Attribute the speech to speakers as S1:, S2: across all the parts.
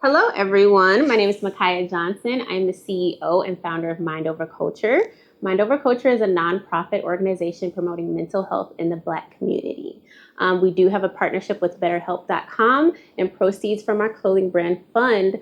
S1: Hello, everyone. My name is Micaiah Johnson. I'm the CEO and founder of Mind Over Culture. Mind Over Culture is a nonprofit organization promoting mental health in the Black community. We do have a partnership with BetterHelp.com, and proceeds from our clothing brand fund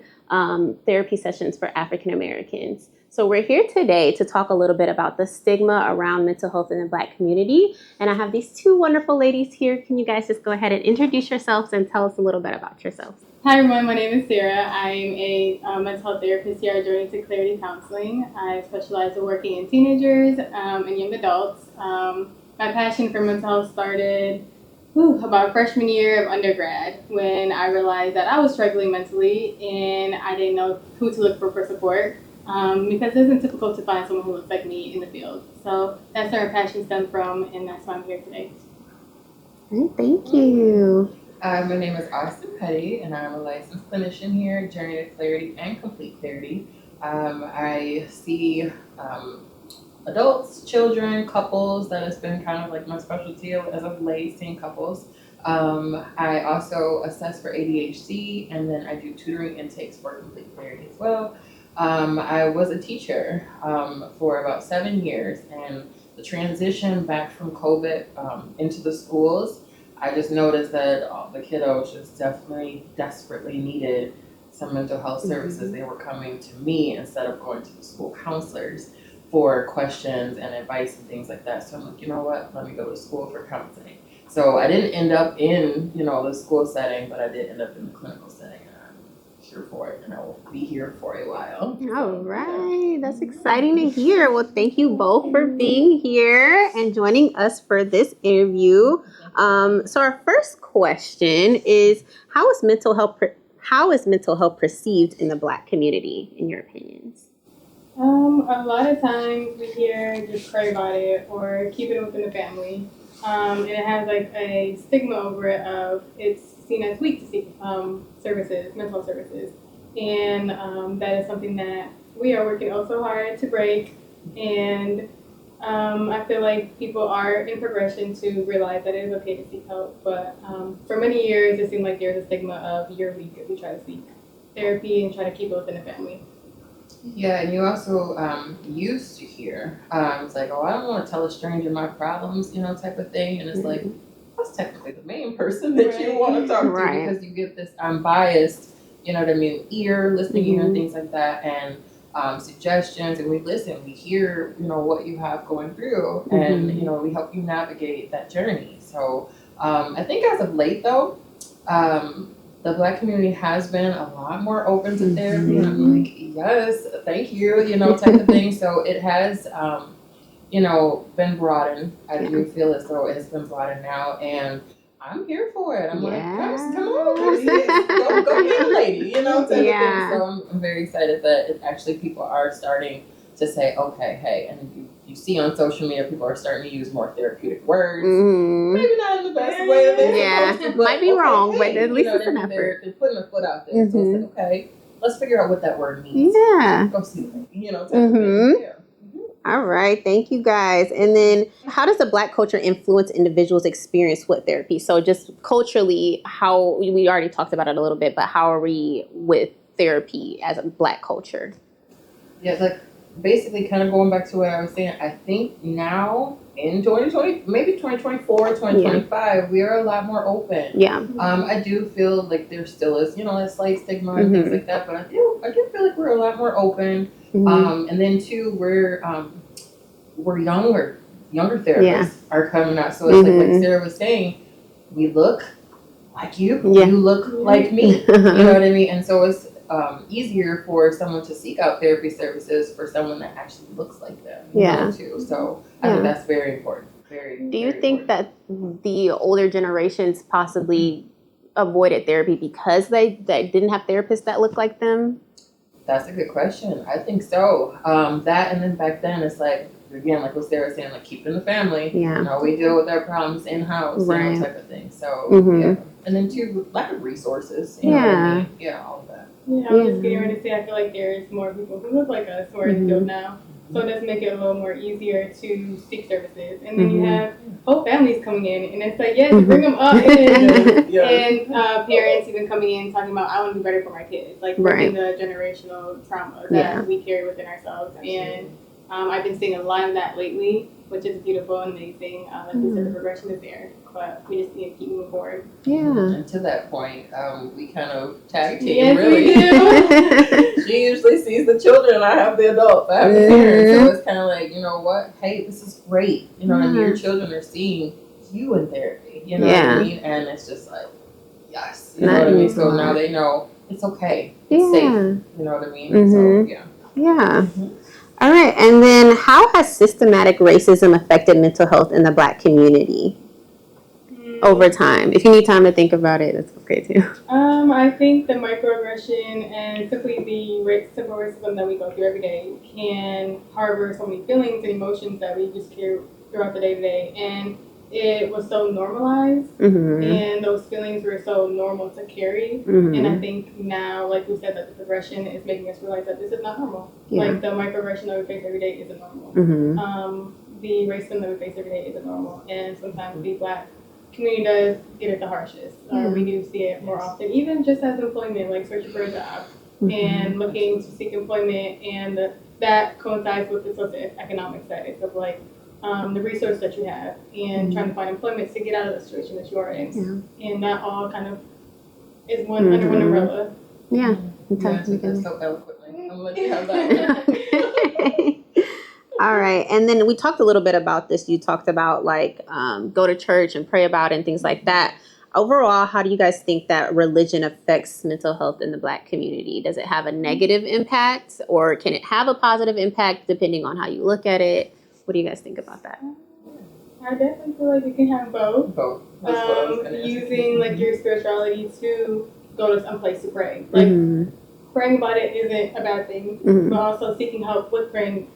S1: therapy sessions for African Americans. So we're here today to talk a little bit about the stigma around mental health in the Black community. And I have these two wonderful ladies here. Can you guys just go ahead and introduce yourselves and tell us a little bit about yourselves?
S2: Hi everyone, my name is Sarah. I'm a mental health therapist here at Journey to Clarity Counseling. I specialize in working in teenagers and young adults. My passion for mental health started about freshman year of undergrad when I realized that I was struggling mentally and I didn't know who to look for support because it isn't typical to find someone who looks like me in the field. So that's where my passion stemmed from, and that's why I'm here today.
S1: Thank you.
S3: My name is Austin Petty, and I'm a licensed clinician here at Journey to Clarity and Complete Clarity. I see adults, children, couples. That has been kind of like my specialty as of late, seeing couples. I also assess for ADHD, and then I do tutoring intakes for Complete Clarity as well. I was a teacher for about 7 years, and the transition back from COVID into the schools, I just noticed that the kiddos just definitely desperately needed some mental health services. They were coming to me instead of going to the school counselors for questions and advice and things like that. So I'm like, you know what, let me go to school for counseling. So I didn't end up in, the school setting, but I did end up in the clinical setting, and I'm here for it, and I will be here for a while.
S1: All right. That's exciting to hear. Well, thank you both for being here and joining us for this interview. So our first question is, how is mental health perceived in the Black community, in your opinions?
S2: A lot of times we hear just pray about it or keep it within the family. And it has like a stigma over it of it's seen as weak to seek services, mental health services. And that is something that we are working also hard to break. And I feel like people are in progression to realize that it is okay to seek help. But for many years, it seemed like there's a stigma of you're weak if you try to seek therapy and try to keep it within the family.
S3: Yeah, and you also used to hear, it's like, oh, I don't want to tell a stranger my problems, type of thing. And it's like, that's technically the main person that you want to talk to, because you get this unbiased, ear, listening ear and things like that, and suggestions, and we listen, we hear, what you have going through, and, we help you navigate that journey. So I think as of late, though, the Black community has been a lot more open to therapy, and I'm like, yes, thank you, type of thing. So it has, been broadened. I do feel as though it has been broadened now, and I'm here for it. I'm like, come on, go be the lady, type of thing. So I'm very excited that actually people are starting to say, okay, hey, and you see on social media, people are starting to use more therapeutic words. Maybe not in the best way that they're supposed to, but
S1: might be wrong, but at least it's an effort.
S3: They're putting a foot out there. So it's like, okay, let's figure out what that word means. Go see it, type of thing. Yeah.
S1: All right. Thank you, guys. And then how does the Black culture influence individuals' experience with therapy? So just culturally, how we already talked about it a little bit, but how are we with therapy as a Black culture?
S3: Yeah, like basically kind of going back to what I was saying, I think now in 2020, maybe 2024, 2025, we are a lot more open.
S1: Yeah.
S3: I do feel like there still is, a slight stigma and things like that, but I do feel like we're a lot more open. And then too, we're younger therapists are coming out. So it's like Sarah was saying, we look like you, you look like me, you know what I mean? And so it's easier for someone to seek out therapy services for someone that actually looks like them, too. So I think that's very important.
S1: Do you think that the older generations possibly avoided therapy because they didn't have therapists that looked like them?
S3: That's a good question. I think so. That, and then back then it's like, again, like what Sarah was saying, like keeping the family. We deal with our problems in-house, type of thing. So, and then too, lack of resources. You know what I mean? Yeah, all of that.
S2: Yeah, I was just getting ready to say, I feel like there's more people who look like us who are in the field now. So it does make it a little more easier to seek services. And then you have whole families coming in, and it's like, yes, bring them up. And parents even coming in talking about, I want to be better for my kids. Like breaking the generational trauma that we carry within ourselves. And I've been seeing a lot of that lately, which is beautiful and amazing. Like you said, the progression is there, but we just need to keep moving forward.
S3: And to that point, we kind of tag team,
S2: yes,
S3: really.
S2: We do.
S3: She usually sees the children, and I have the adults. I have the parents. So it's kind of like, you know what? Hey, this is great. You know, and your children are seeing you in therapy. You know what I mean? And it's just like, yes. You know what I mean? So now they know it's okay. It's safe. You know what I mean? So,
S1: yeah. All right, and then how has systematic racism affected mental health in the Black community over time? If you need time to think about it, that's okay too.
S2: I think the microaggression and simply the simple racism that we go through every day can harbor so many feelings and emotions that we just carry throughout the day to day. And it was so normalized, and those feelings were so normal to carry. And I think now, like we said, that the progression is making us realize that this is not normal. Like the microaggression that we face every day isn't normal. The racism that we face every day isn't normal. And sometimes the Black community does get it the harshest. We do see it more often, even just as employment, like searching for a job and looking to seek employment, and that coincides with the socioeconomic status of like the resource that you have and trying to find employment to get out of the situation that you are in. And that all kind of is under one umbrella.
S1: Yeah.
S3: That's so eloquently. I'm gonna let you have that.
S1: All right. And then we talked a little bit about this. You talked about like go to church and pray about it and things like that. Overall, how do you guys think that religion affects mental health in the Black community? Does it have a negative impact, or can it have a positive impact depending on how you look at it? What do you guys think about that?
S2: I definitely feel like you can have both. Using like your spirituality to go to some place to pray. Like praying about it isn't a bad thing, but also seeking help with praying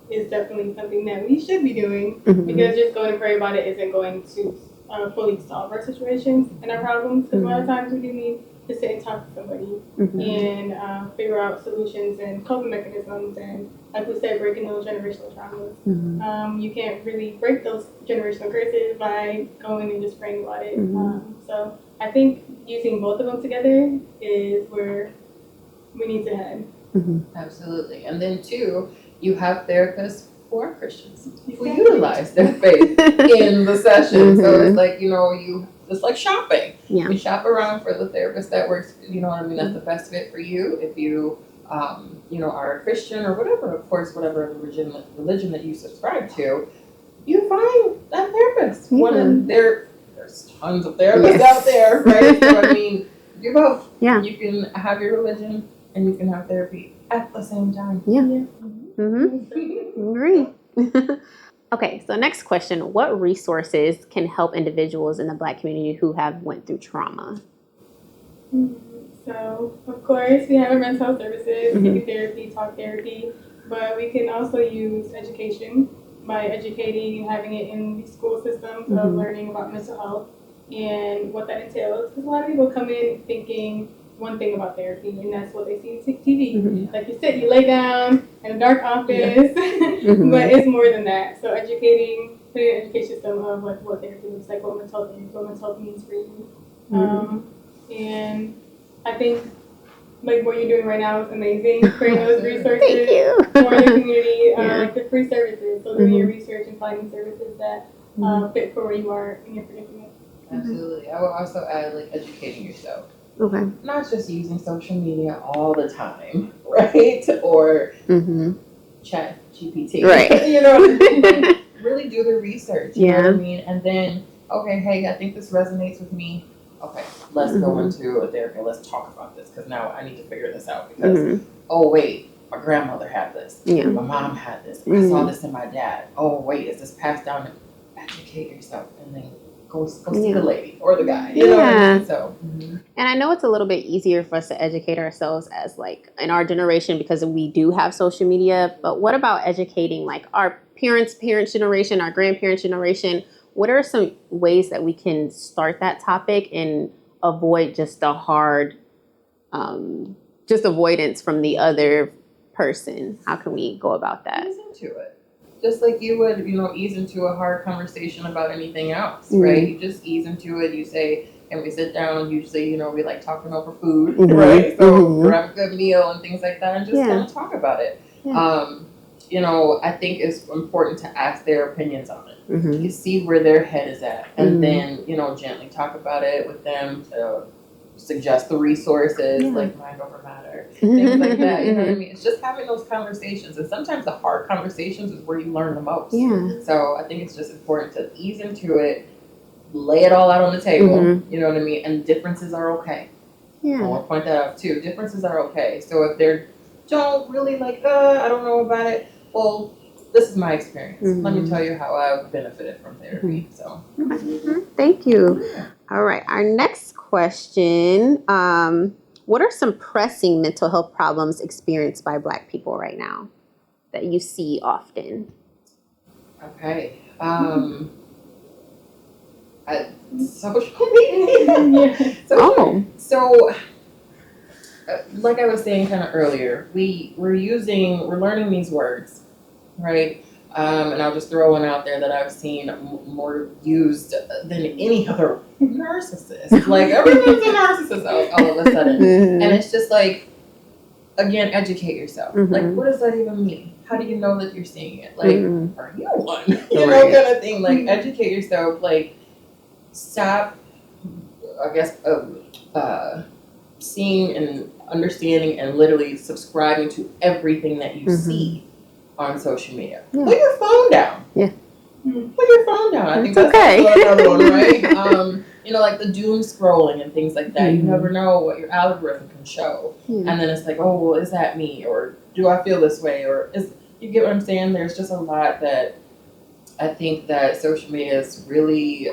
S2: is definitely something that we should be doing, because just going to pray about it isn't going to fully solve our situations and our problems. Because a lot of times we do need to sit and talk to somebody and figure out solutions and coping mechanisms, and like we said, breaking those generational traumas. You can't really break those generational curses by going and just praying about it. So I think using both of them together is where we need to head.
S3: Absolutely. And then too, you have therapists who are Christians who utilize their faith in the session. So it's like, it's like shopping. You shop around for the therapist that works, you know what I mean, that's the best fit for you. If you are a Christian or whatever, of course, whatever religion that you subscribe to, you find that therapist. There's tons of therapists out there, right? So I mean, do both. You can have your religion and you can have therapy at the same time.
S1: Agree. Okay, so next question. What resources can help individuals in the Black community who have went through trauma?
S2: So, of course, we have our mental health services, therapy, talk therapy, but we can also use education by educating and having it in the school systems of learning about mental health and what that entails. Because a lot of people come in thinking one thing about therapy, and that's what they see on TV. Like you said, you lay down in a dark office, but it's more than that. So putting an education system of like what therapy looks like, what mental health is, what mental health means for you. And I think like what you're doing right now is amazing, creating those resources for the community, like the free services. So doing your research and finding services that fit for where you are in your predicament.
S3: Absolutely. I would also add like educating yourself.
S1: Okay.
S3: Not just using social media all the time, right? Or chat GPT.
S1: Right.
S3: You know what I mean? Really do the research. You know what I mean? And then, okay, hey, I think this resonates with me. Okay, let's go into a therapy. Let's talk about this, because now I need to figure this out. Because, oh, wait, my grandmother had this. My mom had this. I saw this in my dad. Oh, wait, is this passed down? Educate yourself, and then go see the lady or the guy. You know what I mean? So,
S1: and I know it's a little bit easier for us to educate ourselves as like in our generation because we do have social media. But what about educating like our parents' generation, our grandparents' generation? What are some ways that we can start that topic and avoid just the hard, just avoidance from the other person? How can we go about that?
S3: Ease into it. Just like you would, ease into a hard conversation about anything else, right? You just ease into it. You say, and we sit down, usually, we like talking over food, right? So grab a good meal and things like that and just kind of talk about it. I think it's important to ask their opinions on it. You see where their head is at, and then, gently talk about it with them, suggest the resources, like Mind Over Matter, things like that. You know what I mean? It's just having those conversations, and sometimes the hard conversations is where you learn the most. So I think it's just important to ease into it, lay it all out on the table. You know what I mean? And differences are okay. I want to point that out too. Differences are okay. So if they're don't really like, I don't know about it. Well, this is my experience. Let me tell you how I've benefited from therapy. So,
S1: thank you. All right, our next question: what are some pressing mental health problems experienced by Black people right now that you see often?
S3: Okay. Social media. So, like I was saying kind of earlier, we're learning these words, right? And I'll just throw one out there that I've seen more used than any other: narcissist. Like, everyone's a narcissist all of a sudden. And it's just like, again, educate yourself. Like, what does that even mean? How do you know that you're seeing it? Like, are you one? Kind of thing. Like, educate yourself. Like, stop, I guess, seeing and understanding and literally subscribing to everything that you see on social media. Put your phone down. Put your phone down. I think that's another one, right? Like the doom scrolling and things like that. You never know what your algorithm can show. And then it's like, oh, well, is that me? Or do I feel this way? You get what I'm saying? There's just a lot that I think that social media is really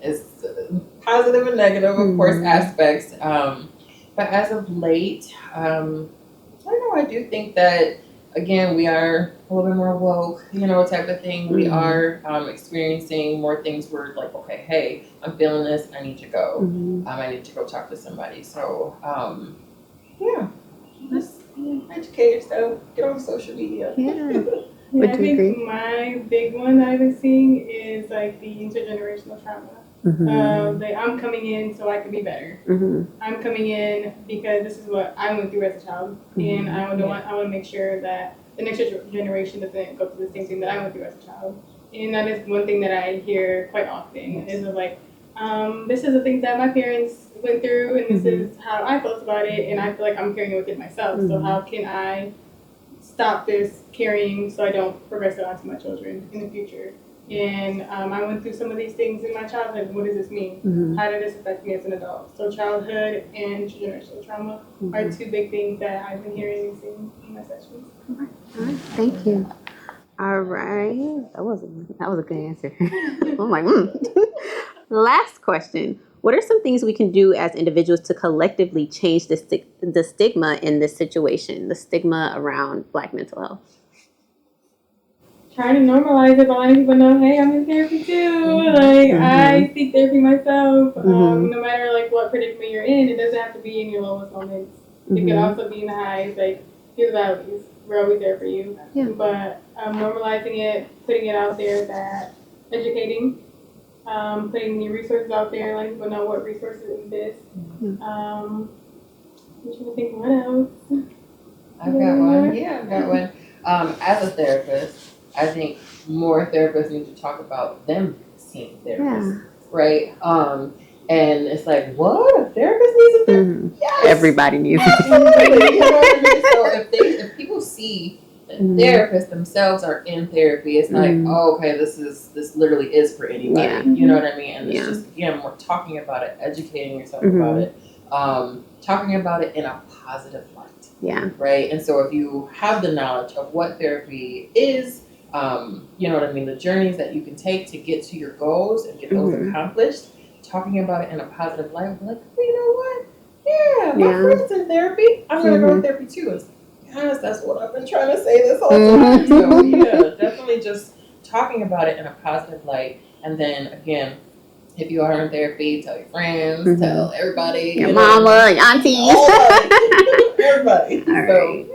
S3: is positive and negative, of course, aspects. But as of late, I don't know, I do think that, again, we are a little bit more woke, type of thing. We are experiencing more things where, like, okay, hey, I'm feeling this, I need to go. I need to go talk to somebody. So, just educate yourself, get on social media.
S2: I think my big one that I've been seeing is like the intergenerational trauma. I'm coming in so I can be better. I'm coming in because this is what I went through as a child, and I want to make sure that the next generation doesn't go through the same thing that I went through as a child. And that is one thing that I hear quite often is like, this is the things that my parents went through, and this is how I felt about it, and I feel like I'm carrying it within myself. So how can I stop this carrying so I don't progress it onto my children in the future? And I went through some of these things in my childhood. What does this mean? How did this affect me as an adult? So childhood and intergenerational trauma are two big things that I've been hearing and seeing in my sessions.
S1: All right. Thank you. All right. That was a good answer. I'm like, Last question. What are some things we can do as individuals to collectively change the stigma in this situation, the stigma around Black mental health?
S2: Trying to normalize it by letting people know, hey, I'm in therapy too. I seek therapy myself. No matter like what predicament you're in, it doesn't have to be in your lowest moments. It could also be in the highs. Like, here's the valleys. We're always there for you. But normalizing it, putting it out there, that educating, putting the resources out there, letting people know what resources exist. I'm trying to think what else.
S3: I've got one. Yeah, I've got one. As a therapist, I think more therapists need to talk about them seeing therapists, right? And it's like, what? A therapist needs a therapist? Yes!
S1: Everybody needs a
S3: therapist. You know what I mean? So if people see that therapists themselves are in therapy, it's like, oh, okay, this literally is for anybody. You know what I mean? And it's just, again, we're talking about it, educating yourself about it, talking about it in a positive light. Right? And so if you have the knowledge of what therapy is, you know what I mean, the journeys that you can take to get to your goals and get those accomplished, talking about it in a positive light, like, well, you know what? Yeah, my friend's in therapy. I'm going to go to therapy too. It's like, yes, that's what I've been trying to say this whole time. So, definitely just talking about it in a positive light. And then, again, if you are in therapy, tell your friends, tell everybody.
S1: Your mama, your aunties.
S3: Everybody.
S1: All right.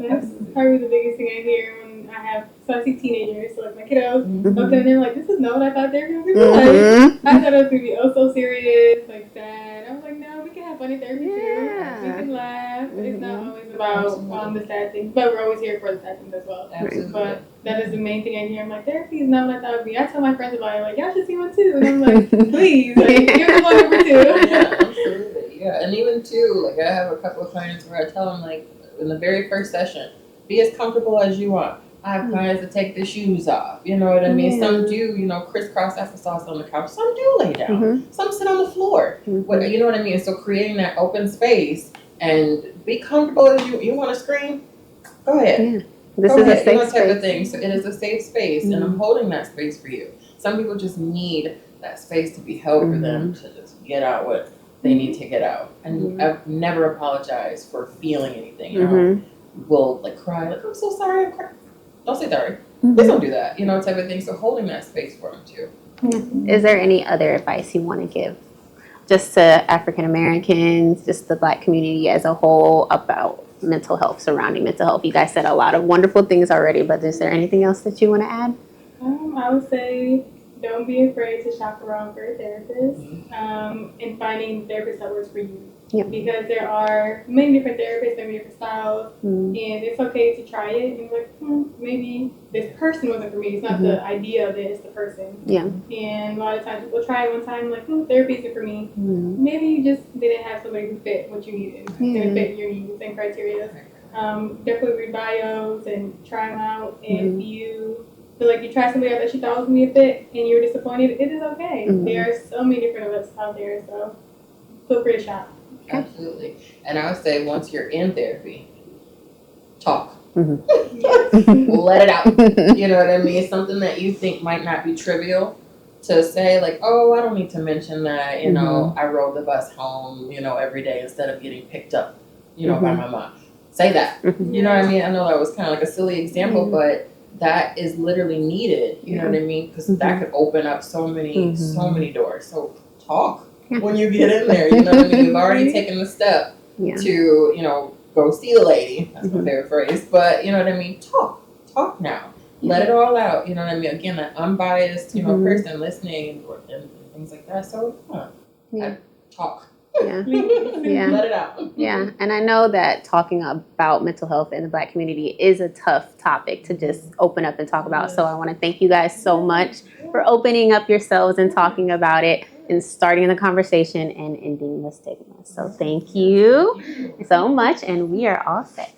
S2: That's probably the biggest thing I hear when I see teenagers, so like my kiddos,
S1: Mhm.
S2: okay, and they're like, this is not what I thought therapy was gonna be like. I thought it was gonna be so serious, like sad. I was like, no, we can have funny therapy too. We can laugh. It's not always about the sad things, but we're always here for the sad things as well.
S3: Absolutely.
S2: But that is the main thing I hear. I'm like, therapy is not what I thought it would be. I tell my friends about it, like, y'all should see one too. And I'm like, please, like, give me one number two.
S3: Yeah, absolutely. Yeah, and even too, like I have a couple of clients where I tell them, like, in the very first session, be as comfortable as you want. I have clients that take their shoes off. You know what I mean?
S1: Yeah.
S3: Some do, crisscross applesauce on the couch. Some do lay down. Some sit on the floor. What, you know what I mean? So creating that open space and be comfortable as you want to scream. Go ahead.
S1: Yeah. This
S3: Go
S1: is
S3: ahead.
S1: a safe
S3: Type
S1: space.
S3: of thing. So it is a safe space, and I'm holding that space for you. Some people just need that space to be held for them to just get out what they need to get out, and never apologize for feeling anything. Will like cry, like, I'm so sorry, I'm crying. Don't say sorry. Please don't do that. Type of thing. So holding that space for them too.
S1: Is there any other advice you want to give just to African Americans, just the Black community as a whole about mental health, surrounding mental health? You guys said a lot of wonderful things already, but is there anything else that you want to add?
S2: I would say don't be afraid to shop around for a therapist and finding a therapist that works for you.
S1: Yep.
S2: Because there are many different therapists, many different styles, and it's okay to try it and be like, maybe this person wasn't for me. It's not the idea of it, it's the person.
S1: Yeah.
S2: And a lot of times people try it one time, like, therapy isn't for me. Maybe you just didn't have somebody who fit what you needed, didn't fit your needs and criteria. Definitely read bios and try them out. And if you feel like you tried somebody out that you thought was going to be a fit and you were disappointed, it is okay. There are so many different of us out there, so feel free to shop.
S3: Absolutely. And I would say once you're in therapy, talk.
S2: Yes.
S3: Let it out. You know what I mean? Something that you think might not be trivial to say, like, oh, I don't need to mention that, I rode the bus home, every day instead of getting picked up, by my mom. Say that. You know what I mean? I know that was kind of like a silly example, but that is literally needed. You know what I mean? Because that could open up so many doors. So talk when you get in there. You know what I mean? You've already taken the step to, go see a lady. That's my favorite phrase. But you know what I mean? Talk now. Let it all out. You know what I mean? Again, that unbiased, person listening and things like that. So talk.
S1: Yeah.
S3: Let it out.
S1: Yeah. And I know that talking about mental health in the Black community is a tough topic to just open up and talk about. So I want to thank you guys so much for opening up yourselves and talking about it and starting the conversation and ending the stigma. So thank you so much, and we are all set.